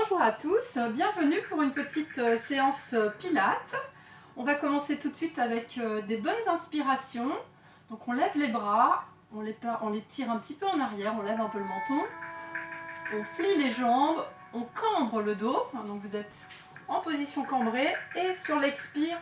Bonjour à tous, bienvenue pour une petite séance pilates. On va commencer tout de suite avec des bonnes inspirations. Donc on lève les bras, on les tire un petit peu en arrière, on lève un peu le menton. On plie les jambes, on cambre le dos. Donc vous êtes en position cambrée et sur l'expire,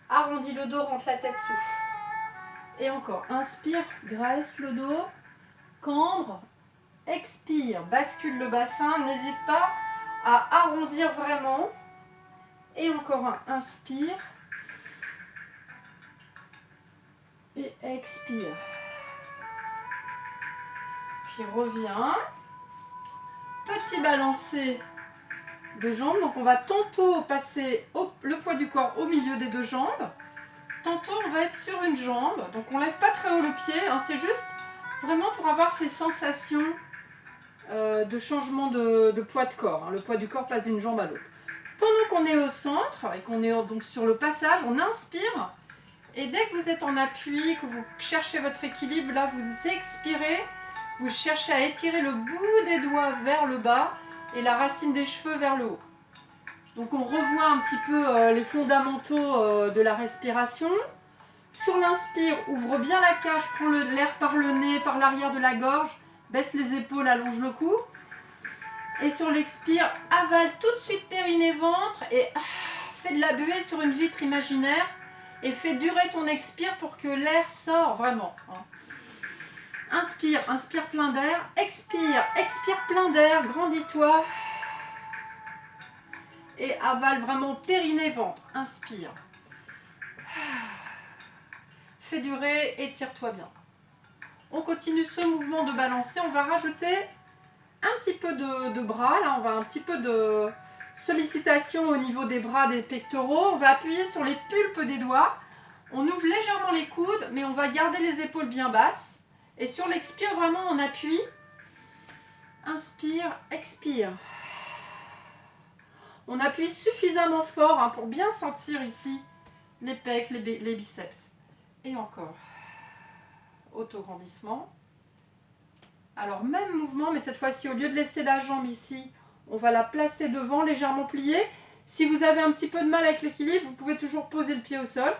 arrondis le dos, rentre la tête, souffle. Et encore, inspire, graisse le dos, cambre, expire, bascule le bassin, n'hésite pas à arrondir vraiment. Et encore un, inspire et expire. Puis reviens. Petit balancé de jambes. Donc on va tantôt passer le poids du corps au milieu des deux jambes. Tantôt on va être sur une jambe. Donc on ne lève pas très haut le pied. Hein, c'est juste vraiment pour avoir ces sensations de changement de poids de corps. Hein. Le poids du corps passe d'une jambe à l'autre. Pendant qu'on est au centre et qu'on est donc sur le passage, on inspire. Et dès que vous êtes en appui, que vous cherchez votre équilibre, là vous expirez. Vous cherchez à étirer le bout des doigts vers le bas et la racine des cheveux vers le haut. Donc on revoit un petit peu les fondamentaux de la respiration. Sur l'inspire, ouvre bien la cage, prends l'air par le nez, par l'arrière de la gorge, baisse les épaules, allonge le cou. Et sur l'expire, avale tout de suite périnée-ventre et fais de la buée sur une vitre imaginaire et fais durer ton expire pour que l'air sorte vraiment. Inspire, inspire plein d'air, expire, expire plein d'air, grandis-toi. Et avale vraiment périnée-ventre, inspire. Fais durer, étire-toi bien. On continue ce mouvement de balancer, on va rajouter un petit peu de bras, là on va un petit peu de sollicitation au niveau des bras, des pectoraux. On va appuyer sur les pulpes des doigts, on ouvre légèrement les coudes, mais on va garder les épaules bien basses. Et sur l'expire, vraiment on appuie. Inspire, expire. On appuie suffisamment fort pour bien sentir ici les pecs, les biceps. Et encore. Autograndissement. Alors même mouvement, mais cette fois-ci, au lieu de laisser la jambe ici, on va la placer devant, légèrement pliée. Si vous avez un petit peu de mal avec l'équilibre, vous pouvez toujours poser le pied au sol.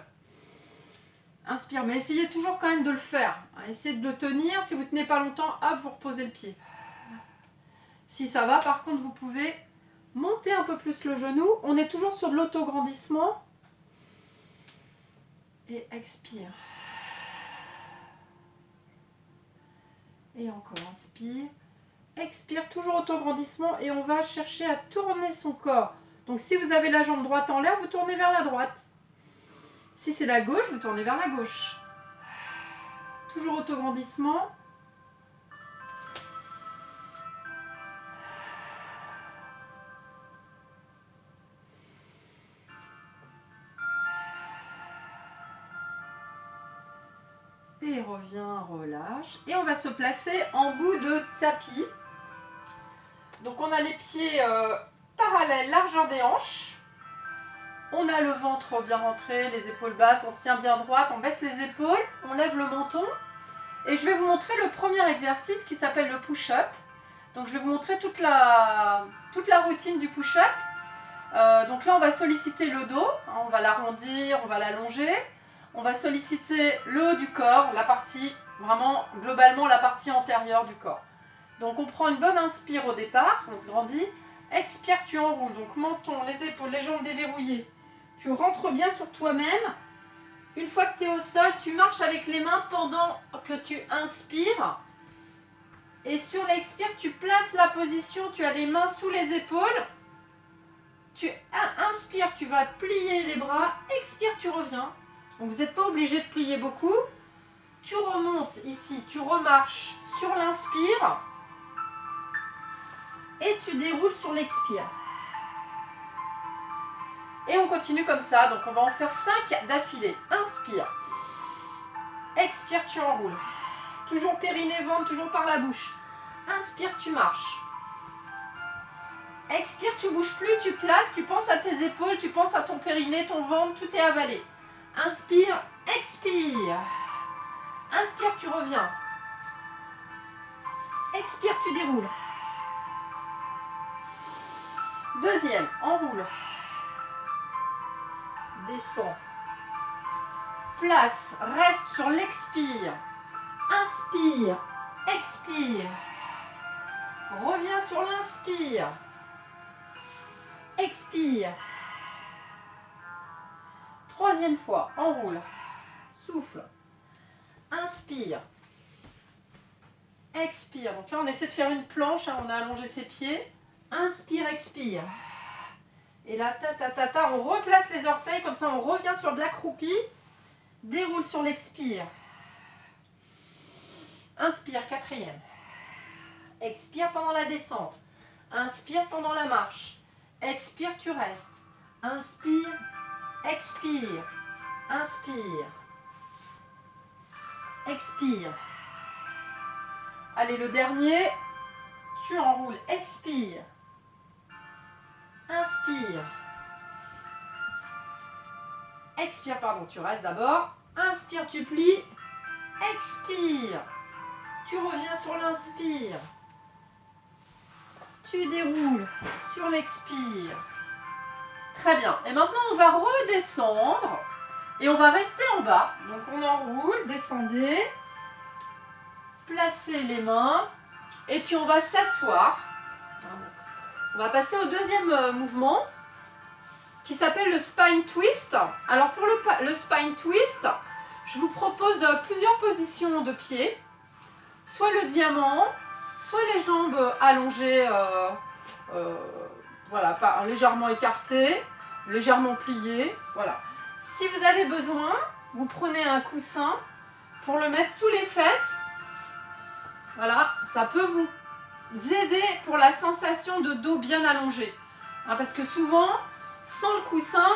Inspire, mais essayez toujours quand même de le faire. Essayez de le tenir. Si vous ne tenez pas longtemps, hop, vous reposez le pied. Si ça va, par contre, vous pouvez monter un peu plus le genou. On est toujours sur de l'autograndissement. Et expire. Et encore, inspire. Expire, toujours autograndissement. Et on va chercher à tourner son corps. Donc si vous avez la jambe droite en l'air, vous tournez vers la droite. Si c'est la gauche, vous tournez vers la gauche. Toujours autograndissement. Et reviens, relâche. Et on va se placer en bout de tapis. Donc on a les pieds parallèles, largeur des hanches. On a le ventre bien rentré, les épaules basses, on se tient bien droite, on baisse les épaules, on lève le menton. Et je vais vous montrer le premier exercice qui s'appelle le push-up. Donc je vais vous montrer toute la routine du push-up. Donc là on va solliciter le dos, on va l'arrondir, on va l'allonger. On va solliciter le haut du corps, la partie, vraiment globalement la partie antérieure du corps. Donc on prend une bonne inspire au départ, on se grandit. Expire, tu enroules, donc menton, les épaules, les jambes déverrouillées. Tu rentres bien sur toi-même. Une fois que tu es au sol, tu marches avec les mains pendant que tu inspires. Et sur l'expire, tu places la position, tu as les mains sous les épaules. Tu inspires, tu vas plier les bras. Expire, tu reviens. Donc vous n'êtes pas obligé de plier beaucoup. Tu remontes ici, tu remarches sur l'inspire. Et tu déroules sur l'expire. Et on continue comme ça, donc on va en faire 5 d'affilée. Inspire. Expire, tu enroules. Toujours périnée, ventre, toujours par la bouche. Inspire, tu marches. Expire, tu bouges plus, tu places, tu penses à tes épaules, tu penses à ton périnée, ton ventre, tout est avalé. Inspire, expire. Inspire, tu reviens. Expire, tu déroules. Deuxième, enroule. Descends. Place, reste sur l'expire. Inspire, expire. Reviens sur l'inspire. Expire. Troisième fois, enroule. Souffle. Inspire. Expire. Donc là, on essaie de faire une planche. Hein, on a allongé ses pieds. Inspire, expire. Et là, on replace les orteils. Comme ça, on revient sur de l'accroupi. Déroule sur l'expire. Inspire, quatrième. Expire pendant la descente. Inspire pendant la marche. Expire, tu restes. Inspire, expire. Inspire. Expire. Allez, le dernier. Tu enroules. Expire. Inspire. Expire, pardon, tu restes d'abord. Inspire, tu plies. Expire. Tu reviens sur l'inspire. Tu déroules sur l'expire. Très bien. Et maintenant, on va redescendre. Et on va rester en bas. Donc, on enroule, descendez. Placez les mains. Et puis, on va s'asseoir. On va passer au deuxième mouvement qui s'appelle le spine twist. Alors, pour le spine twist, je vous propose plusieurs positions de pied. Soit le diamant, soit les jambes allongées, voilà, légèrement écartées, légèrement pliées. Voilà. Si vous avez besoin, vous prenez un coussin pour le mettre sous les fesses. Voilà, ça peut vous aider pour la sensation de dos bien allongé. Hein, parce que souvent, sans le coussin,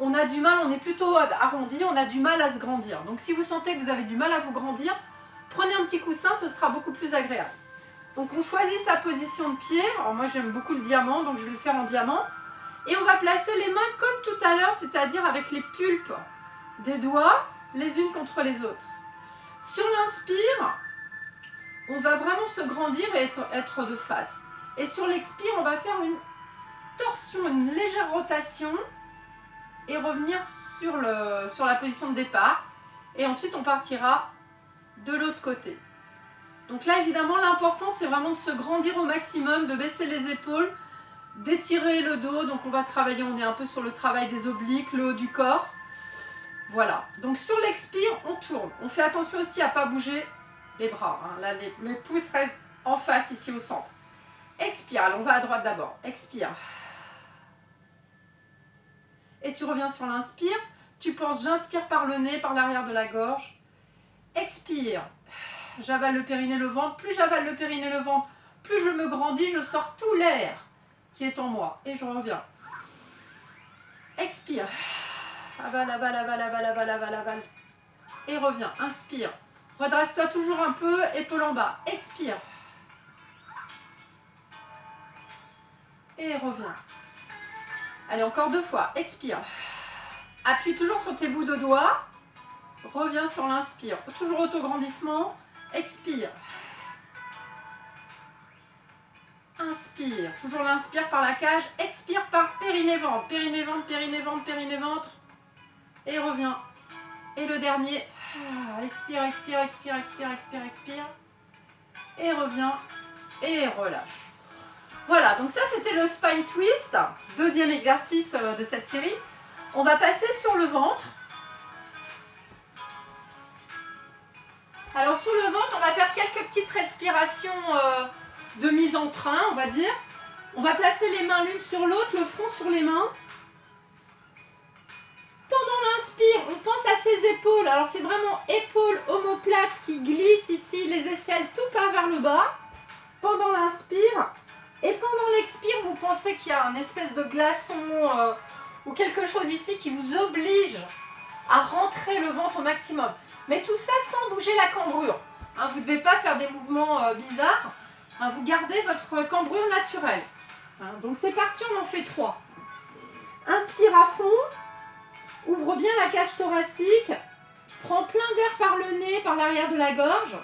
on a du mal, on est plutôt arrondi, on a du mal à se grandir. Donc si vous sentez que vous avez du mal à vous grandir, prenez un petit coussin, ce sera beaucoup plus agréable. Donc on choisit sa position de pied. Alors moi j'aime beaucoup le diamant, donc je vais le faire en diamant. Et on va placer les mains comme tout à l'heure, c'est-à-dire avec les pulpes des doigts, les unes contre les autres. Sur l'inspire, on va vraiment se grandir et être de face. Et sur l'expire, on va faire une torsion, une légère rotation et revenir sur la position de départ. Et ensuite, on partira de l'autre côté. Donc là, évidemment, l'important, c'est vraiment de se grandir au maximum, de baisser les épaules, d'étirer le dos. Donc on va travailler, on est un peu sur le travail des obliques, le haut du corps. Voilà. Donc sur l'expire, on tourne. On fait attention aussi à ne pas bouger les bras. Hein. Là, les pouces restent en face, ici au centre. Expire. Allez, on va à droite d'abord. Expire. Et tu reviens sur l'inspire. Tu penses, j'inspire par le nez, par l'arrière de la gorge. Expire. J'avale le périnée, le ventre. Plus j'avale le périnée, le ventre, plus je me grandis, je sors tout l'air qui est en moi. Et je reviens. Expire. Avale, avale, avale, avale, avale, avale, avale. Et reviens. Inspire. Redresse-toi toujours un peu, épaule en bas. Expire. Et reviens. Allez, encore 2 fois. Expire. Appuie toujours sur tes bouts de doigts. Reviens sur l'inspire. Toujours autograndissement. Expire. Inspire. Toujours l'inspire par la cage. Expire par périnée-ventre. Périnée-ventre, périnée-ventre, périnée-ventre. Et reviens. Et le dernier. Expire, expire, expire, expire, expire, expire. Et reviens. Et relâche. Voilà, donc ça c'était le spine twist. Deuxième exercice de cette série. On va passer sur le ventre. Alors sur le ventre, on va faire quelques petites respirations de mise en train, on va dire. On va placer les mains l'une sur l'autre, le front sur les mains. Pendant l'inspire, on pense à ses épaules. Alors c'est vraiment épaules omoplates qui glissent ici, les aisselles tout part vers le bas. Pendant l'inspire. Et pendant l'expire, vous pensez qu'il y a un espèce de glaçon ou quelque chose ici qui vous oblige à rentrer le ventre au maximum. Mais tout ça sans bouger la cambrure. Hein, vous ne devez pas faire des mouvements bizarres. Hein, vous gardez votre cambrure naturelle. Hein, donc c'est parti, on en fait 3. Inspire à fond. Ouvre bien la cage thoracique. Prends plein d'air par le nez, par l'arrière de la gorge.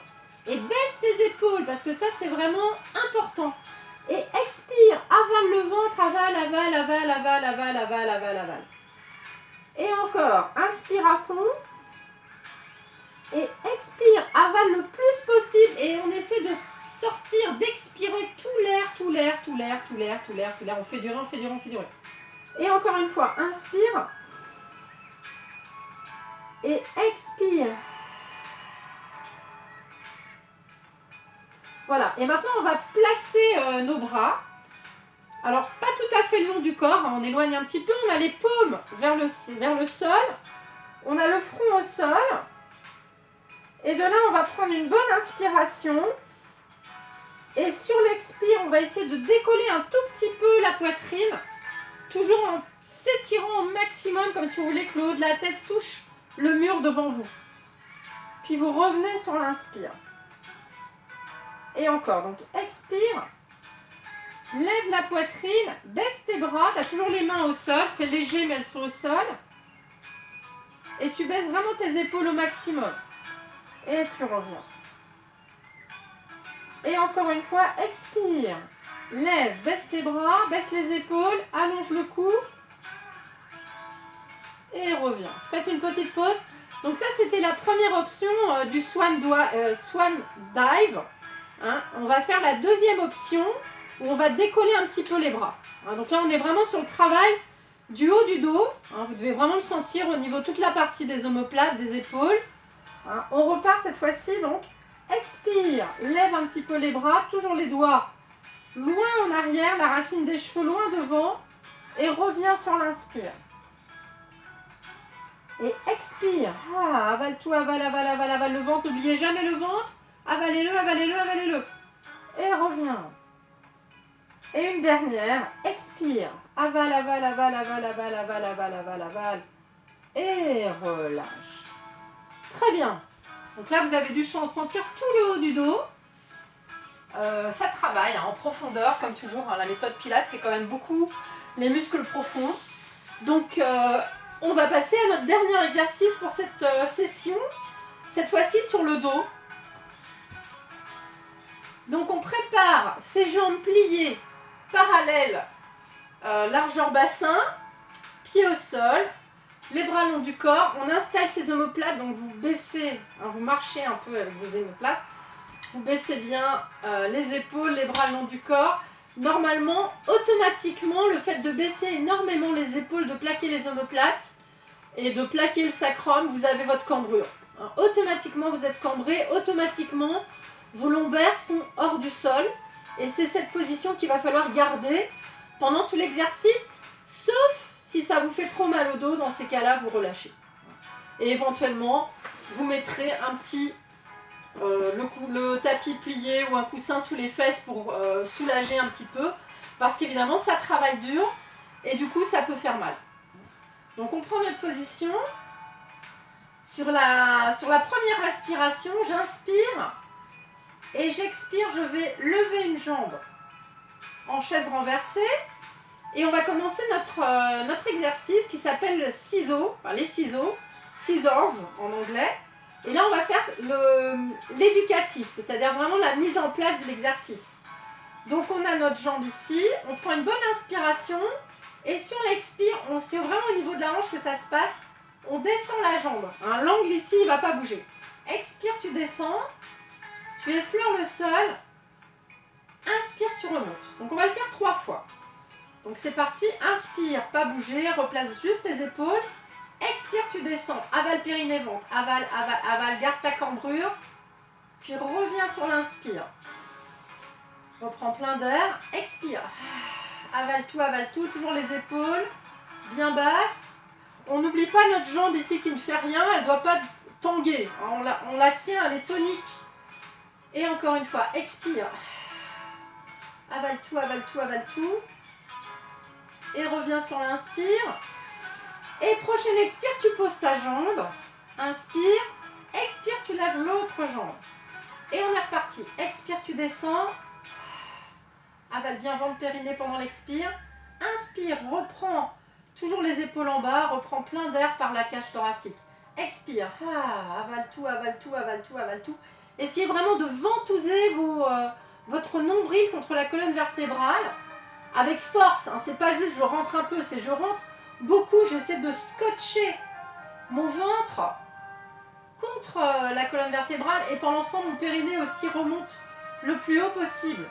Et baisse tes épaules parce que ça c'est vraiment important. Et expire, avale le ventre, avale, avale, avale, avale, avale, avale, avale, avale. Et encore, inspire à fond. Et expire, avale le plus possible. Et on essaie de sortir, d'expirer tout l'air, tout l'air, tout l'air, tout l'air, tout l'air, tout l'air. On fait durer, on fait durer, on fait durer. Et encore une fois, inspire. Et expire. Voilà, et maintenant on va placer nos bras. Alors pas tout à fait le long du corps, hein, on éloigne un petit peu. On a les paumes vers le sol. On a le front au sol. Et de là on va prendre une bonne inspiration. Et sur l'expire, on va essayer de décoller un tout petit peu la poitrine. Toujours en s'étirant au maximum, comme si vous voulez que le haut de la tête touche le mur devant vous. Puis vous revenez sur l'inspire. Et encore, donc expire, lève la poitrine, baisse tes bras, tu as toujours les mains au sol, c'est léger mais elles sont au sol. Et tu baisses vraiment tes épaules au maximum. Et tu reviens. Et encore une fois, expire, lève, baisse tes bras, baisse les épaules, allonge le cou. Et reviens. Faites une petite pause. Donc ça c'était la première option du Swan Dive. Hein, on va faire la deuxième option où on va décoller un petit peu les bras. Hein, donc là, on est vraiment sur le travail du haut du dos. Hein, vous devez vraiment le sentir au niveau de toute la partie des omoplates, des épaules. Hein, on repart cette fois-ci. Donc, expire, lève un petit peu les bras, toujours les doigts loin en arrière, la racine des cheveux loin devant. Et reviens sur l'inspire. Et expire. Ah, avale tout, avale, avale, avale, avale le ventre. N'oubliez jamais le ventre. Avalez-le, avalez-le, avalez-le. Et reviens. Et une dernière. Expire. Avale, avale, avale, avale, avale, avale, avale, avale, avale. Et relâche. Très bien. Donc là, vous avez dû sentir tout le haut du dos. Ça travaille hein, en profondeur, comme toujours. Hein, la méthode Pilates, c'est quand même beaucoup les muscles profonds. Donc, on va passer à notre dernier exercice pour cette session. Cette fois-ci sur le dos. Donc on prépare ses jambes pliées, parallèles, largeur bassin, pieds au sol, les bras long du corps. On installe ses omoplates, donc vous baissez, hein, vous marchez un peu avec vos omoplates. Vous baissez bien les épaules, les bras long du corps. Normalement, automatiquement, le fait de baisser énormément les épaules, de plaquer les omoplates et de plaquer le sacrum, vous avez votre cambrure. Hein, automatiquement, vous êtes cambré, automatiquement, vos lombaires sont hors du sol et c'est cette position qu'il va falloir garder pendant tout l'exercice, sauf si ça vous fait trop mal au dos, dans ces cas-là, vous relâchez. Et éventuellement, vous mettrez un petit, le tapis plié ou un coussin sous les fesses pour soulager un petit peu, parce qu'évidemment, ça travaille dur et du coup, ça peut faire mal. Donc, on prend notre position. Sur la première respiration, j'inspire. Et j'expire, je vais lever une jambe en chaise renversée. Et on va commencer notre exercice qui s'appelle le ciseau, enfin les ciseaux, scissors en anglais. Et là, on va faire l'éducatif, c'est-à-dire vraiment la mise en place de l'exercice. Donc, on a notre jambe ici, on prend une bonne inspiration. Et sur l'expire, c'est vraiment au niveau de la hanche que ça se passe. On descend la jambe. Hein, l'angle ici, il ne va pas bouger. Expire, tu descends. Tu effleures le sol, inspire, tu remontes. Donc on va le faire 3 fois. Donc c'est parti, inspire, pas bouger, replace juste tes épaules. Expire, tu descends, avale périnée ventre, avale, avale, avale, garde ta cambrure. Puis reviens sur l'inspire. Reprends plein d'air, expire. Avale tout, toujours les épaules, bien basses. On n'oublie pas notre jambe ici qui ne fait rien, elle ne doit pas tanguer. On la tient, elle est tonique. Et encore une fois, expire. Avale tout, avale tout, avale tout. Et reviens sur l'inspire. Et prochaine expire, tu poses ta jambe. Inspire. Expire, tu lèves l'autre jambe. Et on est reparti. Expire, tu descends. Avale bien ventre périnée pendant l'expire. Inspire, reprends toujours les épaules en bas. Reprends plein d'air par la cage thoracique. Expire. Avale tout, avale tout, avale tout, avale tout. Essayez vraiment de ventouser votre nombril contre la colonne vertébrale. avec force, hein. C'est pas juste je rentre un peu, c'est je rentre beaucoup, j'essaie de scotcher mon ventre contre la colonne vertébrale et pendant ce temps mon périnée aussi remonte le plus haut possible.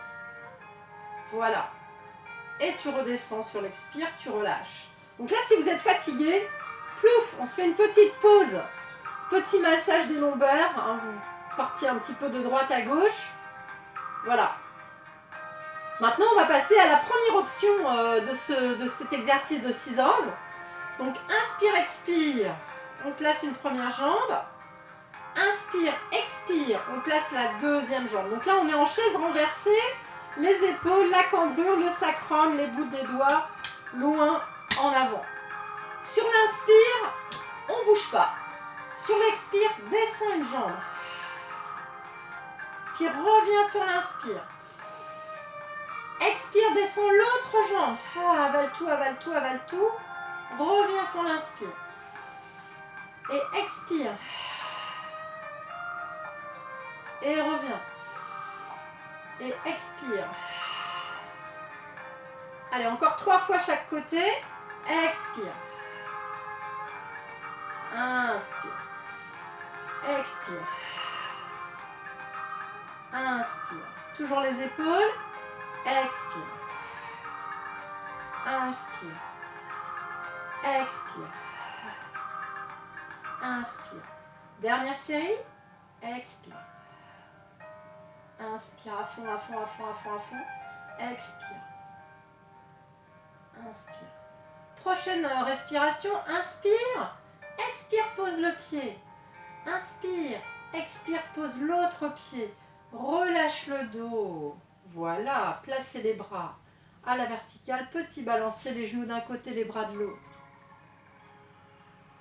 Voilà. Et tu redescends sur l'expire, tu relâches. Donc là, si vous êtes fatigué, plouf, on se fait une petite pause. Petit massage des lombaires, hein, vous partez un petit peu de droite à gauche. Voilà. Maintenant, on va passer à la première option de cet exercice de scissors. Donc, inspire, expire, on place une première jambe. Inspire, expire, on place la deuxième jambe. Donc là, on est en chaise renversée, les épaules, la cambrure, le sacrum, les bouts des doigts, loin en avant. Sur l'inspire, on ne bouge pas. Sur l'expire, descend une jambe. Puis reviens sur l'inspire. Expire, descend l'autre jambe. Ah, avale tout, avale tout, avale tout. Reviens sur l'inspire. Et expire. Et reviens. Et expire. Allez, encore 3 fois chaque côté. Expire. Inspire. Expire. Inspire. Toujours les épaules. Expire. Inspire. Expire. Inspire. Dernière série. Expire. Inspire à fond, à fond, à fond, à fond, à fond. Expire. Inspire. Prochaine respiration. Inspire. Expire, pose le pied. Inspire. Expire, pose l'autre pied. Relâche le dos. Voilà. Placez les bras à la verticale. Petit balancer les genoux d'un côté, les bras de l'autre.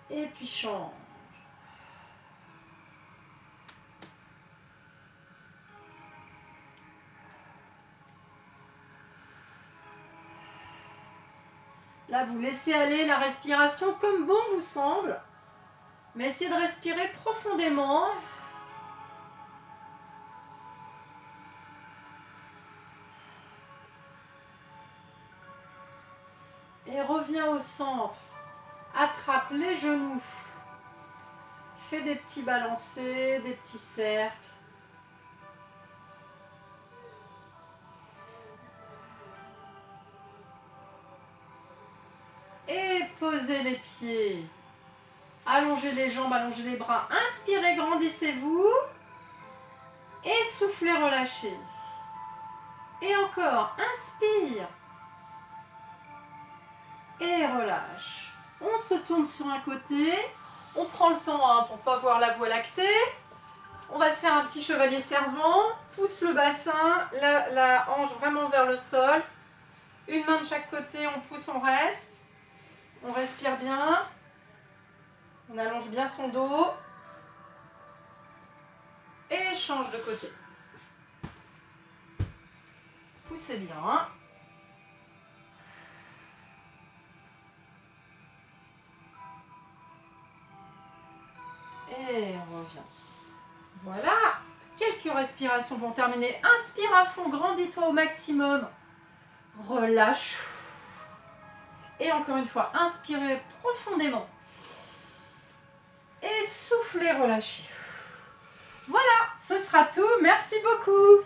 Et puis change. Là, vous laissez aller la respiration comme bon vous semble. Mais essayez de respirer profondément. Et reviens au centre. Attrape les genoux. Fais des petits balancés, des petits cercles. Et posez les pieds. Allongez les jambes, allongez les bras. Inspirez, grandissez-vous. Et soufflez, relâchez. Et encore, inspire. Et relâche. On se tourne sur un côté. On prend le temps pour ne pas voir la voie lactée. On va se faire un petit chevalier servant. Pousse le bassin, la hanche vraiment vers le sol. Une main de chaque côté, on pousse, on reste. On respire bien. On allonge bien son dos. Et change de côté. Poussez bien. Et on revient. Voilà. Quelques respirations pour terminer. Inspire à fond, grandis-toi au maximum. Relâche. Et encore une fois, inspirez profondément. Et soufflez, relâchez. Voilà, ce sera tout. Merci beaucoup.